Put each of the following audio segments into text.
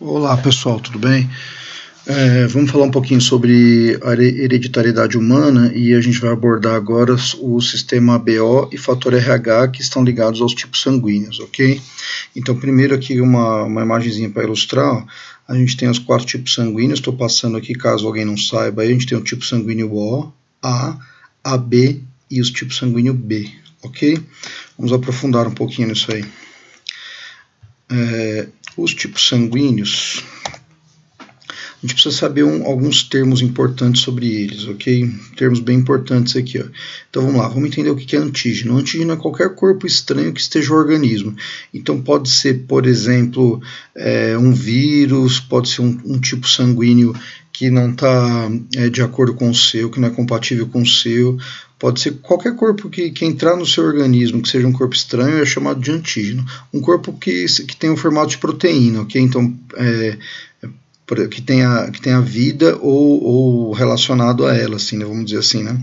Olá pessoal, tudo bem? Vamos falar um pouquinho sobre a hereditariedade humana e a gente vai abordar agora o sistema ABO e fator RH que estão ligados aos tipos sanguíneos, ok? Então primeiro aqui uma imagenzinha para ilustrar, ó. A gente tem os 4 tipos sanguíneos, estou passando aqui caso alguém não saiba, aí a gente tem o tipo sanguíneo O, A, AB e os tipos sanguíneo B, ok? Vamos aprofundar um pouquinho nisso aí. Os tipos sanguíneos, a gente precisa saber alguns termos importantes sobre eles, ok? Termos bem importantes aqui, ó. Então vamos lá, vamos entender o que é antígeno. O antígeno é qualquer corpo estranho que esteja no organismo. Então pode ser, por exemplo, um vírus, pode ser um tipo sanguíneo que não está de acordo com o seu, que não é compatível com o seu. Pode ser qualquer corpo que entrar no seu organismo, que seja um corpo estranho, é chamado de antígeno. Um corpo que tem o formato de proteína, ok? Então, que tenha vida ou relacionado a ela, assim, né? Vamos dizer assim, né?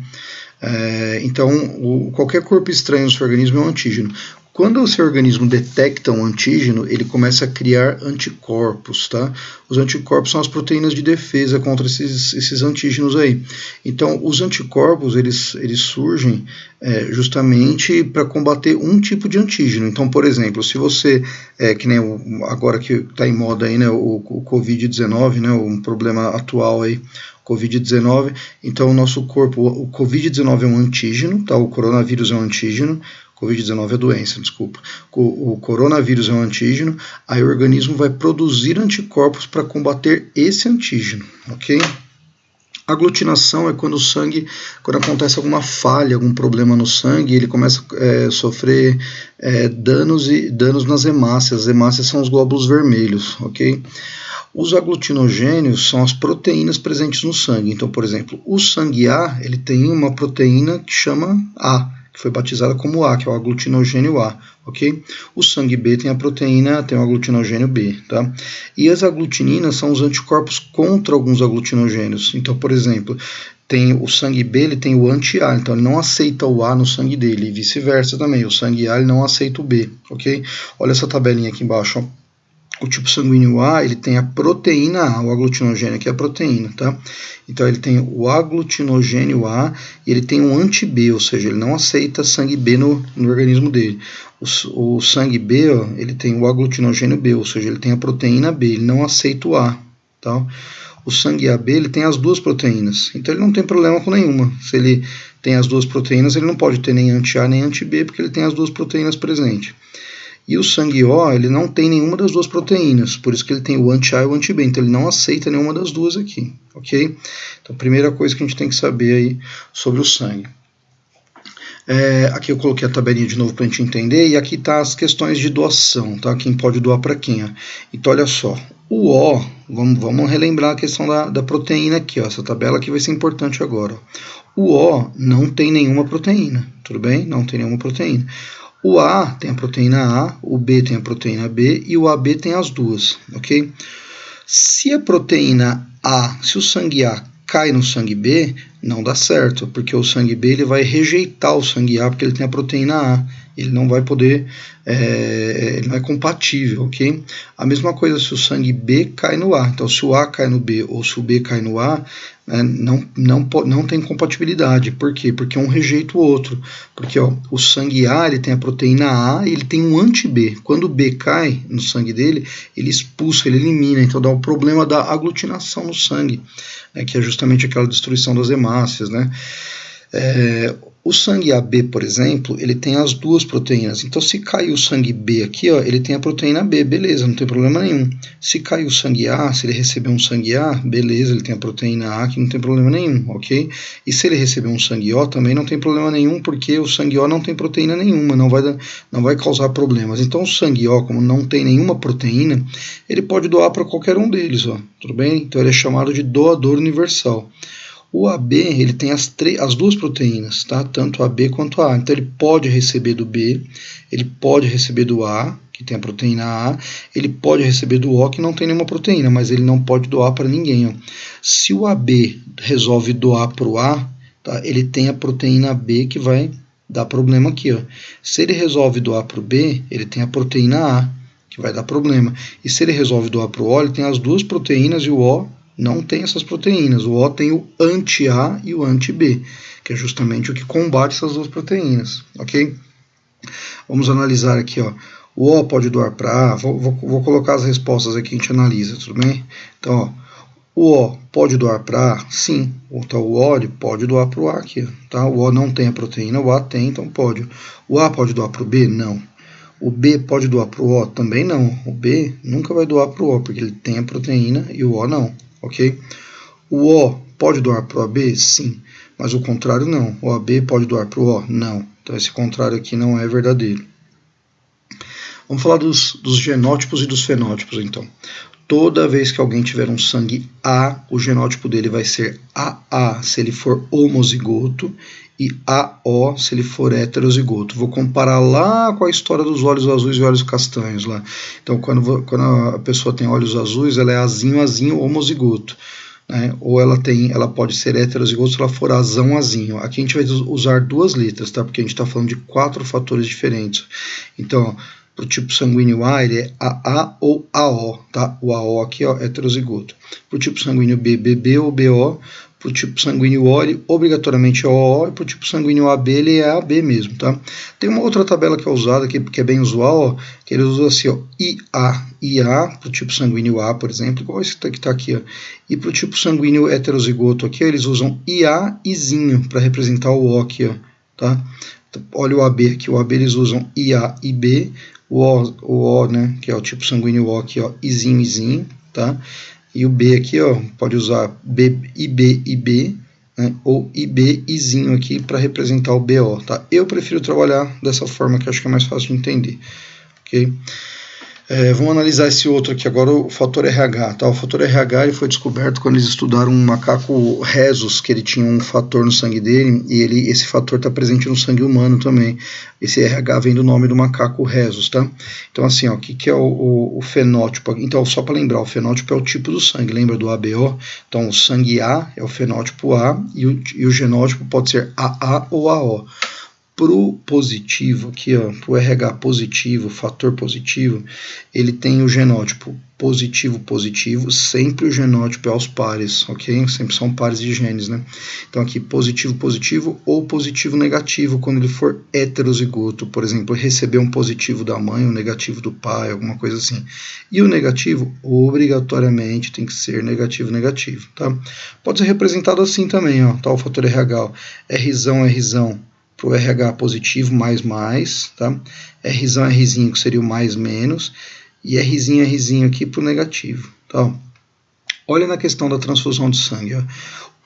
Então, qualquer corpo estranho no seu organismo é um antígeno. Quando o seu organismo detecta um antígeno, ele começa a criar anticorpos, tá? Os anticorpos são as proteínas de defesa contra esses antígenos aí. Então, os anticorpos, eles surgem justamente para combater um tipo de antígeno. Então, por exemplo, se você, que nem agora que está em moda aí, né, o Covid-19, né, um problema atual aí, Covid-19, então o nosso corpo, o Covid-19 é um antígeno, tá? O coronavírus é um antígeno, Covid-19 é doença, desculpa. O coronavírus é um antígeno, aí o organismo vai produzir anticorpos para combater esse antígeno, ok? Aglutinação é quando quando acontece alguma falha, algum problema no sangue, ele começa a sofrer danos nas hemácias. As hemácias são os glóbulos vermelhos, ok? Os aglutinogênios são as proteínas presentes no sangue. Então, por exemplo, o sangue A, ele tem uma proteína que chama A, que foi batizada como A, que é o aglutinogênio A, ok? O sangue B tem tem o aglutinogênio B, tá? E as aglutininas são os anticorpos contra alguns aglutinogênios. Então, por exemplo, o sangue B, ele tem o anti-A, então ele não aceita o A no sangue dele, e vice-versa também, o sangue A ele não aceita o B, ok? Olha essa tabelinha aqui embaixo, ó. O tipo sanguíneo A, ele tem a proteína A, o aglutinogênio aqui é a proteína, tá? Então ele tem o aglutinogênio A e ele tem um anti-B, ou seja, ele não aceita sangue B no organismo dele. O sangue B, ó, ele tem o aglutinogênio B, ou seja, ele tem a proteína B, ele não aceita o A, tá? O sangue AB, ele tem as duas proteínas, então ele não tem problema com nenhuma. Se ele tem as duas proteínas, ele não pode ter nem anti-A nem anti-B, porque ele tem as duas proteínas presentes. E o sangue O, ele não tem nenhuma das duas proteínas, por isso que ele tem o anti-A e o anti-B, então ele não aceita nenhuma das duas aqui, ok? Então, a primeira coisa que a gente tem que saber aí sobre o sangue. Aqui eu coloquei a tabelinha de novo para a gente entender, e aqui tá as questões de doação, tá? Quem pode doar para quem, ó. Então, olha só, o O, vamos relembrar a questão da proteína aqui, ó. Essa tabela aqui vai ser importante agora, ó. O O não tem nenhuma proteína, tudo bem? Não tem nenhuma proteína. O A tem a proteína A, o B tem a proteína B e o AB tem as duas, ok? Se a proteína A, se o sangue A cai no sangue B, não dá certo, porque o sangue B ele vai rejeitar o sangue A porque ele tem a proteína A, ele não vai poder, ele não é compatível, ok? A mesma coisa se o sangue B cai no A, então se o A cai no B ou se o B cai no A, não tem compatibilidade. Por quê? Porque um rejeita o outro. Porque ó, o sangue A ele tem a proteína A e ele tem um anti-B. Quando o B cai no sangue dele, ele expulsa, ele elimina. Então dá o problema da aglutinação no sangue, né, que é justamente aquela destruição das hemácias, né? O sangue AB, por exemplo, ele tem as duas proteínas. Então, se cair o sangue B aqui, ó, ele tem a proteína B, beleza, não tem problema nenhum. Se cair o sangue A, se ele receber um sangue A, beleza, ele tem a proteína A, que não tem problema nenhum, ok? E se ele receber um sangue O, também não tem problema nenhum, porque o sangue O não tem proteína nenhuma, não vai causar problemas. Então, o sangue O, como não tem nenhuma proteína, ele pode doar para qualquer um deles, ó, tudo bem? Então, ele é chamado de doador universal. O AB, ele tem as duas proteínas, tá? Tanto AB quanto A. Então, ele pode receber do B, ele pode receber do A, que tem a proteína A, ele pode receber do O, que não tem nenhuma proteína, mas ele não pode doar para ninguém, ó. Se o AB resolve doar para o A, tá? Ele tem a proteína B que vai dar problema aqui, ó. Se ele resolve doar para o B, ele tem a proteína A, que vai dar problema. E se ele resolve doar para o O, ele tem as duas proteínas e o O não tem essas proteínas. O O tem o anti-A e o anti-B, que é justamente o que combate essas duas proteínas, ok? Vamos analisar aqui, ó. O O pode doar para A, vou colocar as respostas aqui, a gente analisa, tudo bem? Então, ó, o O pode doar para A? Sim. Então, o O pode doar para o A aqui, tá? O O não tem a proteína, o A tem, então pode. O A pode doar para o B? Não. O B pode doar para o O? Também não. O B nunca vai doar para o O, porque ele tem a proteína e o O não, ok? O O pode doar para o AB? Sim. Mas o contrário não. O AB pode doar para o O? Não. Então, esse contrário aqui não é verdadeiro. Vamos falar dos genótipos e dos fenótipos, então. Toda vez que alguém tiver um sangue A, o genótipo dele vai ser AA se ele for homozigoto e AO se ele for heterozigoto. Vou comparar lá com a história dos olhos azuis e olhos castanhos lá. Então, quando a pessoa tem olhos azuis, ela é azinho homozigoto. Né? Ou ela pode ser heterozigoto se ela for azinho. Aqui a gente vai usar duas letras, tá? Porque a gente está falando de 4 fatores diferentes. Então, para o tipo sanguíneo A, ele é AA ou AO, tá? O AO aqui, ó, é heterozigoto. Para o tipo sanguíneo B, BB ou BO. Para o tipo sanguíneo O, ele obrigatoriamente é OO. E para o tipo sanguíneo AB, ele é AB mesmo, tá? Tem uma outra tabela que é usada aqui, que é bem usual, ó, que eles usam assim, ó, IA para o tipo sanguíneo A, por exemplo, igual esse que está aqui, ó. E para o tipo sanguíneo heterozigoto aqui, ó, eles usam IA izinho para representar o O aqui, ó, tá? Olha o AB aqui, o AB eles usam IA e B. O O, né, que é o tipo sanguíneo O aqui, ó, izinho, tá? E o B aqui, ó, pode usar IB, né, ou IB, izinho aqui para representar o BO, tá? Eu prefiro trabalhar dessa forma que acho que é mais fácil de entender, ok? Vamos analisar esse outro aqui agora, o fator RH. Tá? O fator RH ele foi descoberto quando eles estudaram um macaco rhesus, que ele tinha um fator no sangue dele, e esse fator está presente no sangue humano também. Esse RH vem do nome do macaco rhesus, tá? Então assim, ó, o que é o fenótipo? Então, só para lembrar, o fenótipo é o tipo do sangue, lembra do ABO? Então, o sangue A é o fenótipo A, e o genótipo pode ser AA ou AO. Pro positivo, aqui ó, pro RH positivo, fator positivo, ele tem o genótipo positivo, sempre o genótipo é aos pares, ok? Sempre são pares de genes, né? Então aqui positivo ou positivo negativo quando ele for heterozigoto, por exemplo, receber um positivo da mãe, um negativo do pai, alguma coisa assim. E o negativo, obrigatoriamente, tem que ser negativo, tá? Pode ser representado assim também, ó, tá? O fator RH, ó, Rzão, para o RH positivo, mais, tá? Rzinho, que seria o mais, menos, e Rzinho aqui para o negativo, tá? Olha na questão da transfusão de sangue, ó.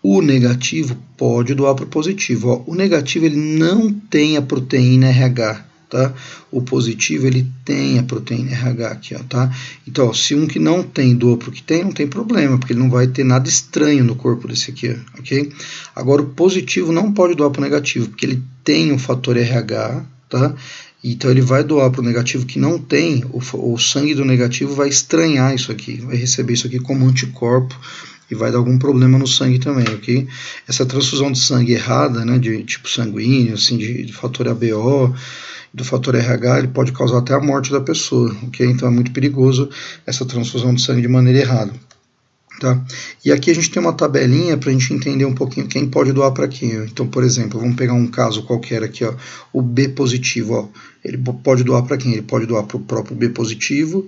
O negativo pode doar para o positivo, ó. O negativo ele não tem a proteína RH, tá? O positivo ele tem a proteína RH aqui, ó, tá? Então, ó, se um que não tem doa para o que tem, não tem problema, porque ele não vai ter nada estranho no corpo desse aqui, ó, ok? Agora, o positivo não pode doar para o negativo, porque ele tem o fator RH, tá? Então, ele vai doar para o negativo que não tem, o sangue do negativo vai estranhar isso aqui, vai receber isso aqui como anticorpo, e vai dar algum problema no sangue também, ok? Essa transfusão de sangue errada, né, de tipo sanguíneo, assim, de fator ABO, do fator RH, ele pode causar até a morte da pessoa, ok? Então é muito perigoso essa transfusão de sangue de maneira errada, tá? E aqui a gente tem uma tabelinha para a gente entender um pouquinho quem pode doar para quem. Então, por exemplo, vamos pegar um caso qualquer aqui, ó, o B positivo, ó, ele pode doar para quem? Ele pode doar para o próprio B positivo,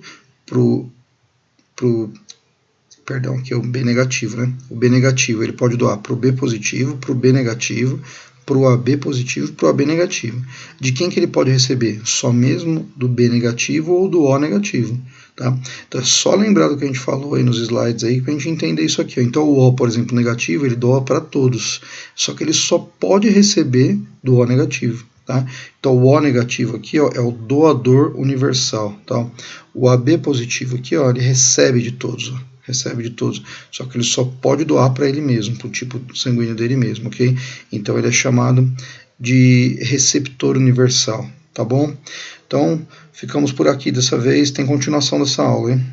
perdão, aqui é o B negativo, né? O B negativo ele pode doar para o B positivo, para o B negativo, para o AB positivo e para o AB negativo. De quem que ele pode receber? Só mesmo do B negativo ou do O negativo, tá? Então é só lembrar do que a gente falou aí nos slides aí para a gente entender isso aqui, ó. Então o O, por exemplo, negativo, ele doa para todos, só que ele só pode receber do O negativo. Tá? Então o O negativo aqui, ó, é o doador universal, tá? O AB positivo aqui, ó, ele recebe de todos, ó. Recebe de todos, só que ele só pode doar para ele mesmo, para o tipo sanguíneo dele mesmo, ok? Então ele é chamado de receptor universal, tá bom? Então ficamos por aqui dessa vez, tem continuação dessa aula, hein?